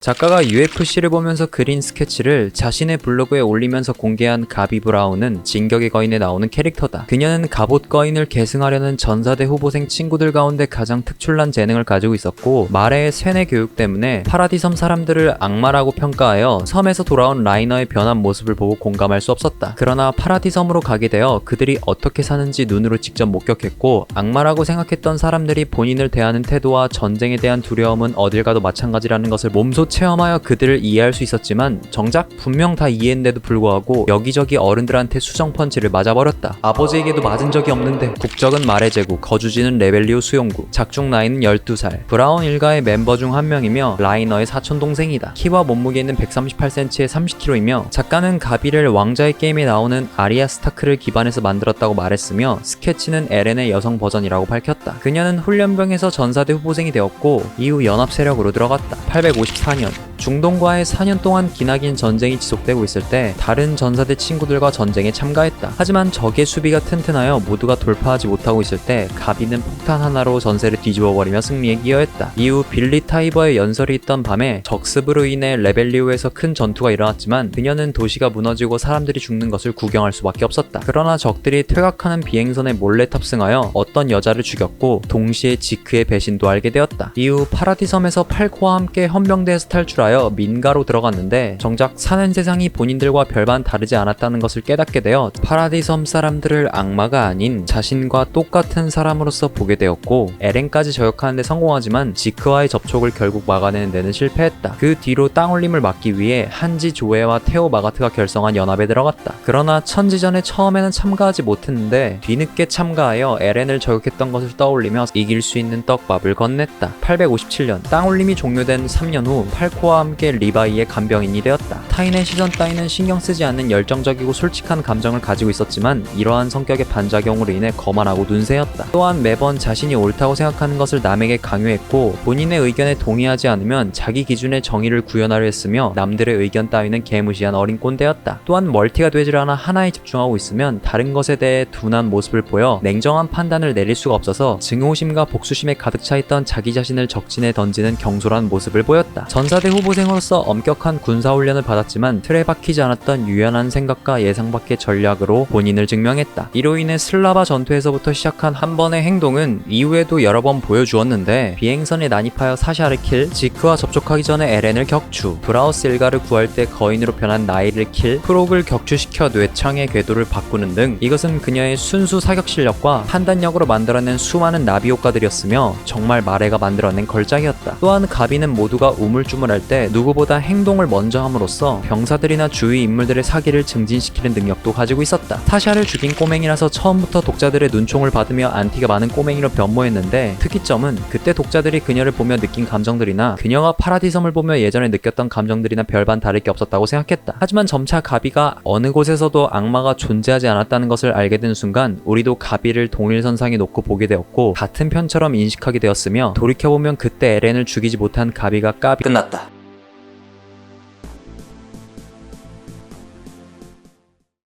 작가가 UFC를 보면서 그린 스케치를 자신의 블로그에 올리면서 공개한 가비 브라운은 진격의 거인에 나오는 캐릭터다. 그녀는 갑옷 거인을 계승하려는 전사대 후보생 친구들 가운데 가장 특출난 재능을 가지고 있었고, 마레의 세뇌 교육 때문에 파라디 섬 사람들을 악마라고 평가하여 섬에서 돌아온 라이너의 변한 모습을 보고 공감할 수 없었다. 그러나 파라디 섬으로 가게 되어 그들이 어떻게 사는지 눈으로 직접 목격했고, 악마라고 생각했던 사람들이 본인을 대하는 태도와 전쟁에 대한 두려움은 어딜 가도 마찬가지라는 것을 몸소 체험하여 그들을 이해할 수 있었지만, 정작 분명 다 이해했는데도 불구하고 여기저기 어른들한테 수정 펀치를 맞아버렸다. 아버지에게도 맞은 적이 없는데. 국적은 마레 제국, 거주지는 레벨리오 수용구, 작중 나이는 12살, 브라운 일가의 멤버 중 한 명이며 라이너의 사촌동생이다. 키와 몸무게는 138cm에 30kg이며 작가는 가비를 왕자의 게임에 나오는 아리아 스타크를 기반해서 만들었다고 말했으며, 스케치는 에렌의 여성 버전이라고 밝혔다. 그녀는 훈련병에서 전사대 후보생이 되었고 이후 연합 세력으로 들어갔다. 854년 중동과의 4년 동안 기나긴 전쟁이 지속되고 있을 때 다른 전사대 친구들과 전쟁에 참가했다. 하지만 적의 수비가 튼튼하여 모두가 돌파하지 못하고 있을 때 가비는 폭탄 하나로 전세를 뒤집어버리며 승리에 기여했다. 이후 빌리 타이버의 연설이 있던 밤에 적습으로 인해 레벨리오에서 큰 전투가 일어났지만 그녀는 도시가 무너지고 사람들이 죽는 것을 구경할 수밖에 없었다. 그러나 적들이 퇴각하는 비행선에 몰래 탑승하여 어떤 여자를 죽였고 동시에 지크의 배신도 알게 되었다. 이후 파라디 섬에서 팔코와 함께 헌병대에서 탈출하여 민가로 들어갔는데 정작 사는 세상이 본인들과 별반 다르지 않았다는 것을 깨닫게 되어 파라디 섬 사람들을 악마가 아닌 자신과 똑같은 사람으로서 보게 되었고, 에렌까지 저격하는 데 성공하지만 지크와의 접촉을 결국 막아내는 데는 실패했다. 그 뒤로 땅올림을 막기 위해 한지 조에와 테오 마가트가 결성한 연합에 들어갔다. 그러나 천지전에 처음에는 참가하지 못했는데 뒤늦게 참가하여 에렌을 저격했던 것을 떠올리며 이길 수 있는 떡밥을 건넸다. 857년 땅올림이 종료된 3년 후 팔코와 함께 리바이의 간병인이 되었다. 타인의 시선 따위는 신경 쓰지 않는 열정적이고 솔직한 감정을 가지고 있었지만 이러한 성격의 반작용으로 인해 거만하고 눈새였다. 또한 매번 자신이 옳다고 생각하는 것을 남에게 강요했고, 본인의 의견에 동의하지 않으면 자기 기준의 정의를 구현하려 했으며 남들의 의견 따위는 개무시한 어린 꼰대였다. 또한 멀티가 되질 않아 하나에 집중하고 있으면 다른 것에 대해 둔한 모습을 보여 냉정한 판단을 내릴 수가 없어서 증오심과 복수심에 가득 차 있던 자기 자신을 적진에 던지는 경솔한 모습을 보였다. 전사대 후보생으로서 엄격한 군사훈련을 받았지만 틀에 박히지 않았던 유연한 생각과 예상 밖의 전략으로 본인을 증명했다. 이로 인해 슬라바 전투에서부터 시작한 한 번의 행동은 이후에도 여러 번 보여주었는데, 비행선에 난입하여 사샤를 킬, 지크와 접촉하기 전에 에렌을 격추, 브라우스 일가를 구할 때 거인으로 변한 나이를 킬, 프록을 격추시켜 뇌창의 궤도를 바꾸는 등 이것은 그녀의 순수 사격 실력과 판단력으로 만들어낸 수많은 나비 효과들이었으며 정말 마레가 만들어낸 걸작이었다. 또한 가비는 모두가 우물쭈물할 때 누구보다 행동을 먼저 함으로써 병사들이나 주위 인물들의 사기를 증진시키는 능력도 가지고 있었다. 타샤를 죽인 꼬맹이라서 처음부터 독자들의 눈총을 받으며 안티가 많은 꼬맹이로 변모했는데, 특이점은 그때 독자들이 그녀를 보며 느낀 감정들이나 그녀가 파라디섬을 보며 예전에 느꼈던 감정들이나 별반 다를 게 없었다고 생각했다. 하지만 점차 가비가 어느 곳에서도 악마가 존재하지 않았다는 것을 알게 된 순간 우리도 가비를 동일선상에 놓고 보게 되었고 같은 편처럼 인식하게 되었으며, 돌이켜보면 그때 에렌을 죽이지 못한 가비가 끝났다.